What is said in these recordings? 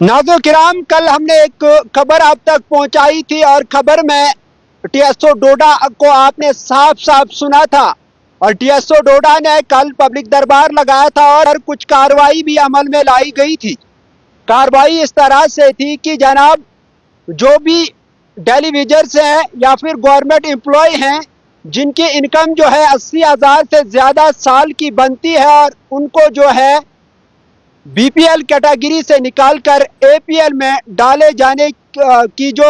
नाज़रीन किराम, कल हमने एक खबर आप तक पहुंचाई थी और खबर में टीएसओ डोडा को आपने साफ साफ सुना था और टीएसओ डोडा ने कल पब्लिक दरबार लगाया था और कुछ कार्रवाई भी अमल में लाई गई थी। कार्रवाई इस तरह से थी कि जनाब जो भी टेलीविजर्स हैं या फिर गवर्नमेंट एम्प्लॉय हैं जिनकी इनकम जो है 80,000 से ज़्यादा साल की बनती है और उनको जो है बीपीएल कैटेगरी से निकालकर एपीएल में डाले जाने की जो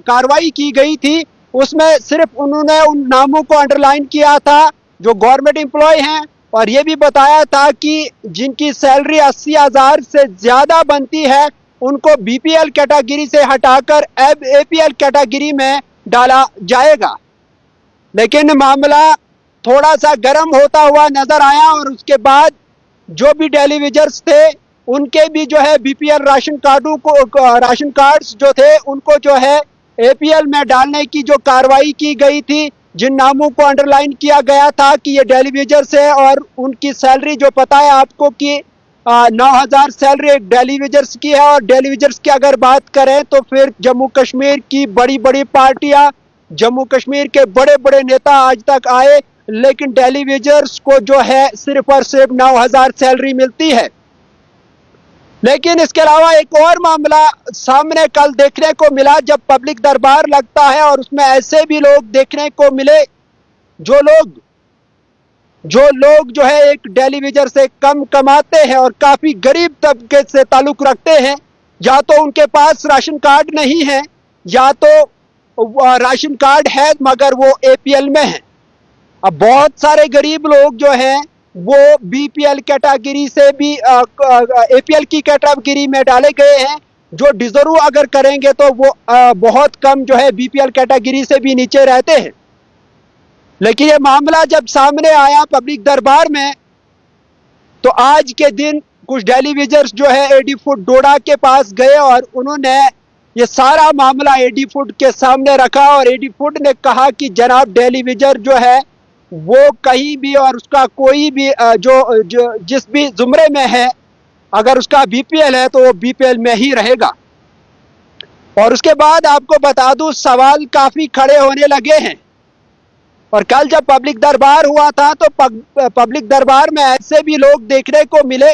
कार्रवाई की गई थी, उसमें सिर्फ उन्होंने उन नामों को अंडरलाइन किया था जो गवर्नमेंट एम्प्लॉय हैं और ये भी बताया था कि जिनकी सैलरी 80,000 से ज़्यादा बनती है उनको बीपीएल कैटेगरी से हटाकर एपीएल कैटेगरी में डाला जाएगा। लेकिन मामला थोड़ा सा गर्म होता हुआ नजर आया और उसके बाद जो भी टेलीविजर्स थे उनके भी जो है बीपीएल राशन कार्ड्स जो थे उनको जो है एपीएल में डालने की जो कार्रवाई की गई थी, जिन नामों को अंडरलाइन किया गया था कि ये टेलीविजर्स है और उनकी सैलरी जो पता है आपको कि 9,000 सैलरी एक टेलीविजर्स की है। और टेलीविजर्स की अगर बात करें तो फिर जम्मू कश्मीर की बड़ी बड़ी पार्टियां, जम्मू कश्मीर के बड़े बड़े नेता आज तक आए, लेकिन टेलीविजर्स को जो है सिर्फ और सिर्फ 9,000 सैलरी मिलती है। लेकिन इसके अलावा एक और मामला सामने कल देखने को मिला जब पब्लिक दरबार लगता है और उसमें ऐसे भी लोग देखने को मिले जो लोग जो है एक टेलीविजन से कम कमाते हैं और काफी गरीब तबके से ताल्लुक रखते हैं। या तो उनके पास राशन कार्ड नहीं है या तो राशन कार्ड है मगर वो एपीएल में है। अब बहुत सारे गरीब लोग जो हैं वो बीपीएल कैटेगरी से भी एपीएल की कैटेगरी में डाले गए हैं, जो डिजर्व अगर करेंगे तो वो बहुत कम जो है बीपीएल कैटेगरी से भी नीचे रहते हैं। लेकिन ये मामला जब सामने आया पब्लिक दरबार में तो आज के दिन कुछ टेलीविजर्स जो है एडी फूड डोडा के पास गए और उन्होंने ये सारा मामला एडी फूड के सामने रखा और एडी फूड ने कहा कि जनाब टेलीविजर जो है वो कहीं भी और उसका कोई भी जिस भी जुमरे में है अगर उसका बीपीएल है तो वो बीपीएल में ही रहेगा। और उसके बाद आपको बता दूं सवाल काफी खड़े होने लगे हैं और कल जब पब्लिक दरबार हुआ था तो पब्लिक दरबार में ऐसे भी लोग देखने को मिले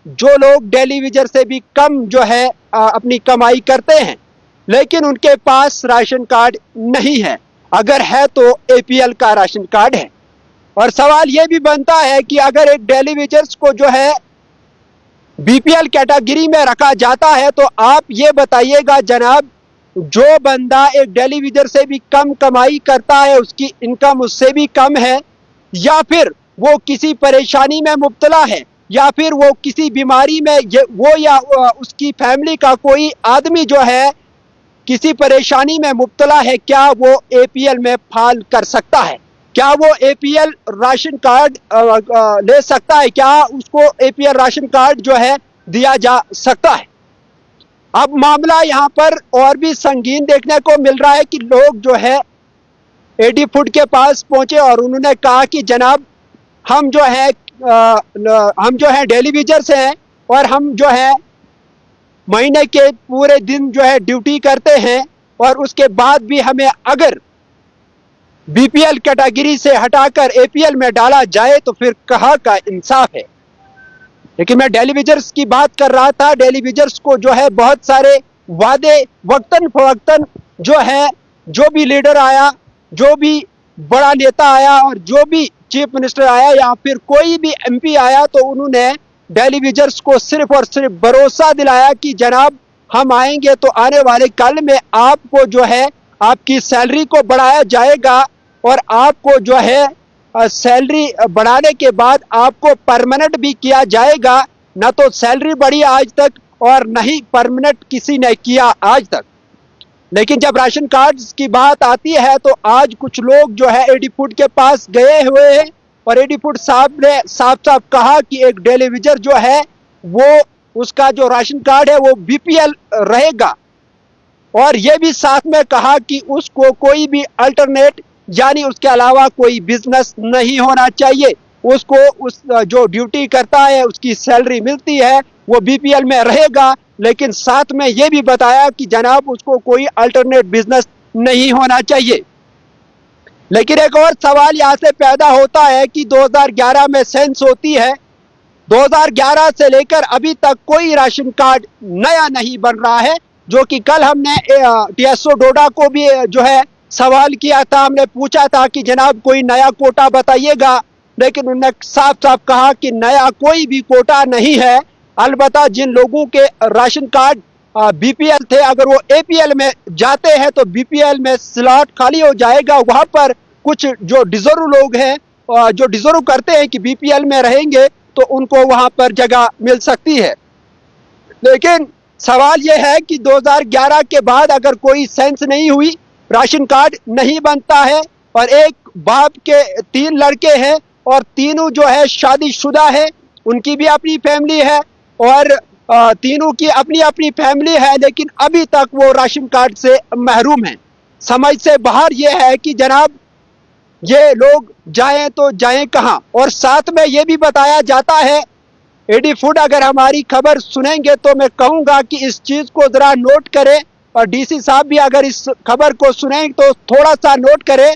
जो लोग टेलीविजन से भी कम जो है अपनी कमाई करते हैं, लेकिन उनके पास राशन कार्ड नहीं है, अगर है तो एपीएल का राशन कार्ड है। और सवाल यह भी बनता है कि अगर एक टेलीविजन को जो है बीपीएल कैटेगरी में रखा जाता है तो आप ये बताइएगा जनाब, जो बंदा एक टेलीविजन से भी कम कमाई करता है उसकी इनकम उससे भी कम है या फिर वो किसी परेशानी में मुब्तला है या फिर वो किसी बीमारी में वो या उसकी फैमिली का कोई आदमी जो है किसी परेशानी में मुब्तला है, क्या वो एपीएल में फाल कर सकता है? क्या वो एपीएल राशन कार्ड ले सकता है? क्या उसको एपीएल राशन कार्ड जो है दिया जा सकता है? अब मामला यहाँ पर और भी संगीन देखने को मिल रहा है कि लोग जो है एडी फूड के पास पहुंचे और उन्होंने कहा कि जनाब हम जो है टेलीविजर्स हैं और हम जो है महीने के पूरे दिन जो है ड्यूटी करते हैं और उसके बाद भी हमें अगर बीपीएल कैटेगरी से हटाकर एपीएल में डाला जाए तो फिर कहाँ का इंसाफ है। लेकिन मैं टेलीविजर्स की बात कर रहा था। टेलीविजर्स को जो है बहुत सारे वादे वक्तन फवक्तन जो है, जो भी लीडर आया, जो भी बड़ा नेता आया और जो भी चीफ मिनिस्टर आया या फिर कोई भी एमपी आया तो उन्होंने टेलीविजर्स को सिर्फ और सिर्फ भरोसा दिलाया कि जनाब हम आएंगे तो आने वाले कल में आपको जो है आपकी सैलरी को बढ़ाया जाएगा और आपको जो है सैलरी बढ़ाने के बाद आपको परमानेंट भी किया जाएगा। न तो सैलरी बढ़ी आज तक और न ही परमानेंट किसी ने किया आज तक। लेकिन जब राशन कार्ड्स की बात आती है तो आज कुछ लोग जो है एडी फूड के पास गए हुए हैं और एडी फूड साहब ने साफ साफ कहा कि एक टेलीविजन जो है वो उसका जो राशन कार्ड है वो बीपीएल रहेगा और ये भी साथ में कहा कि उसको कोई भी अल्टरनेट यानी उसके अलावा कोई बिजनेस नहीं होना चाहिए। उसको उस जो ड्यूटी करता है उसकी सैलरी मिलती है वो बीपीएल में रहेगा لیکن ساتھ میں یہ بھی بتایا کہ جناب اس کو کوئی الٹرنیٹ بزنس نہیں ہونا چاہیے۔ لیکن ایک اور سوال یہاں سے پیدا ہوتا ہے کہ 2011 میں سینس ہوتی ہے، 2011 سے لے کر ابھی تک کوئی راشن کارڈ نیا نہیں بن رہا ہے، جو کہ کل ہم نے ٹی ایس او ڈوڈا کو بھی جو ہے سوال کیا تھا، ہم نے پوچھا تھا کہ جناب کوئی نیا کوٹا بتائیے گا، لیکن انہوں نے صاف صاف کہا کہ نیا کوئی بھی کوٹا نہیں ہے۔ البتہ جن لوگوں کے ration card B P L تھے، اگر وہ اے پی ایل میں جاتے ہیں تو بی پی ایل میں سلاٹ خالی ہو جائے گا، وہاں پر کچھ جو ڈیزرو لوگ ہیں، جو ڈیزرو کرتے ہیں کہ بی پی ایل میں رہیں گے تو ان کو وہاں پر جگہ مل سکتی ہے۔ لیکن سوال یہ ہے کہ 2011 کے بعد اگر کوئی سینس نہیں ہوئی، راشن کارڈ نہیں بنتا ہے، اور ایک باپ کے 3 لڑکے ہیں اور تینوں جو ہے شادی شدہ ہے، ان کی بھی اپنی فیملی ہے اور تینوں کی اپنی اپنی فیملی ہے، لیکن ابھی تک وہ راشن کارڈ سے محروم ہیں۔ سمجھ سے باہر یہ ہے کہ جناب یہ لوگ جائیں تو جائیں کہاں؟ اور ساتھ میں یہ بھی بتایا جاتا ہے، ایڈی فوڈ اگر ہماری خبر سنیں گے تو میں کہوں گا کہ اس چیز کو ذرا نوٹ کریں، اور ڈی سی صاحب بھی اگر اس خبر کو سنیں تو تھوڑا سا نوٹ کریں۔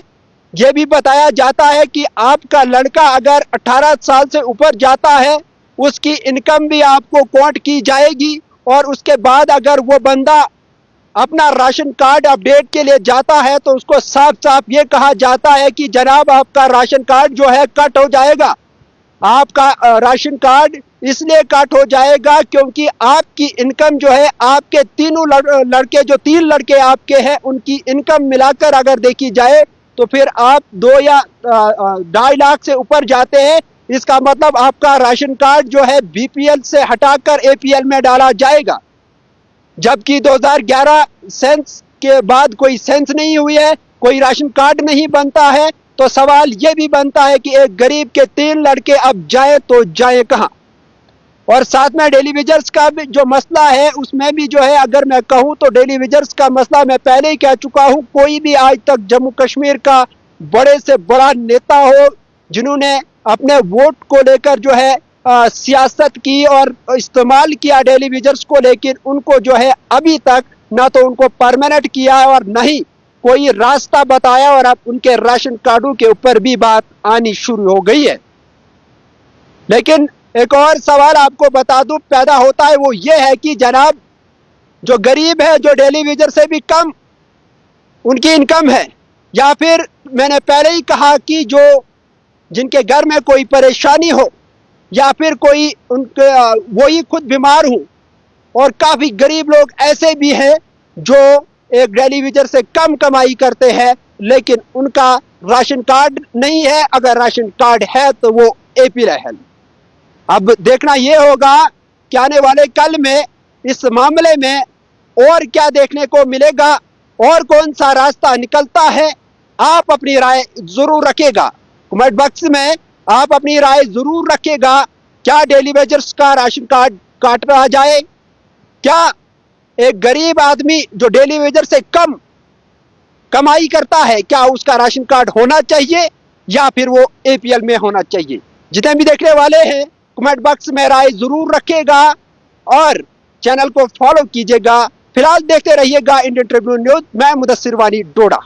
یہ بھی بتایا جاتا ہے کہ آپ کا لڑکا اگر 18 سال سے اوپر جاتا ہے، اس کی انکم بھی آپ کو کاؤنٹ کی جائے گی، اور اس کے بعد اگر وہ بندہ اپنا راشن کارڈ اپڈیٹ کے لیے جاتا ہے تو اس کو صاف صاف یہ کہا جاتا ہے کہ جناب آپ کا راشن کارڈ جو ہے کٹ ہو جائے گا۔ آپ کا راشن کارڈ اس لیے کٹ ہو جائے گا کیونکہ آپ کی انکم جو ہے، آپ کے تینوں لڑکے جو 3 لڑکے آپ کے ہیں، ان کی انکم ملا کر اگر دیکھی جائے تو پھر آپ 2 یا 2.5 لاکھ سے اوپر جاتے ہیں۔ اس کا مطلب آپ کا راشن کارڈ جو ہے بی پی ایل سے ہٹا کر اے پی ایل میں ڈالا جائے گا، جبکہ 2011 سینس کے بعد کوئی سینس نہیں ہوئی ہے، کوئی راشن کارڈ نہیں بنتا ہے، تو سوال یہ بھی بنتا ہے کہ ایک غریب کے 3 لڑکے اب جائیں تو جائیں کہاں؟ اور ساتھ میں ڈیلی ویجرز کا بھی جو مسئلہ ہے، اس میں بھی جو ہے اگر میں کہوں تو ڈیلی ویجرز کا مسئلہ میں پہلے ہی کہہ چکا ہوں، کوئی بھی آج تک جموں کشمیر کا بڑے سے بڑا نیتا ہو جنہوں نے اپنے ووٹ کو لے کر جو ہے سیاست کی اور استعمال کیا ڈیلی ویجرز کو، لیکن ان کو جو ہے ابھی تک نہ تو ان کو پرماننٹ کیا اور نہ ہی کوئی راستہ بتایا، اور اب ان کے راشن کارڈوں کے اوپر بھی بات آنی شروع ہو گئی ہے۔ لیکن ایک اور سوال آپ کو بتا دوں پیدا ہوتا ہے، وہ یہ ہے کہ جناب جو غریب ہے، جو ڈیلی ویجر سے بھی کم ان کی انکم ہے، یا پھر میں نے پہلے ہی کہا کہ جو جن کے گھر میں کوئی پریشانی ہو، یا پھر کوئی وہی خود بیمار ہوں، اور کافی غریب لوگ ایسے بھی ہیں جو ایک ڈیلی ویجر سے کم کمائی کرتے ہیں لیکن ان کا راشن کارڈ نہیں ہے، اگر راشن کارڈ ہے تو وہ اے پی ایل۔ اب دیکھنا یہ ہوگا کہ آنے والے کل میں اس معاملے میں اور کیا دیکھنے کو ملے گا اور کون سا راستہ نکلتا ہے۔ آپ اپنی رائے ضرور رکھے گا کمنٹ باکس میں، آپ اپنی رائے ضرور رکھے گا۔ کیا ڈیلی ویجرز کا راشن کارڈ کاٹا جائے؟ کیا ایک غریب آدمی جو ڈیلی ویجر سے کم کمائی کرتا ہے، کیا اس کا راشن کارڈ ہونا چاہیے یا پھر وہ اے پی ایل میں ہونا چاہیے؟ جتنے بھی دیکھنے والے ہیں کمنٹ باکس میں رائے ضرور رکھے گا اور چینل کو فالو کیجیے گا۔ فی الحال دیکھتے رہیے گا انڈین ٹریبیون نیوز۔ میں مدثر وانی ڈوڈا۔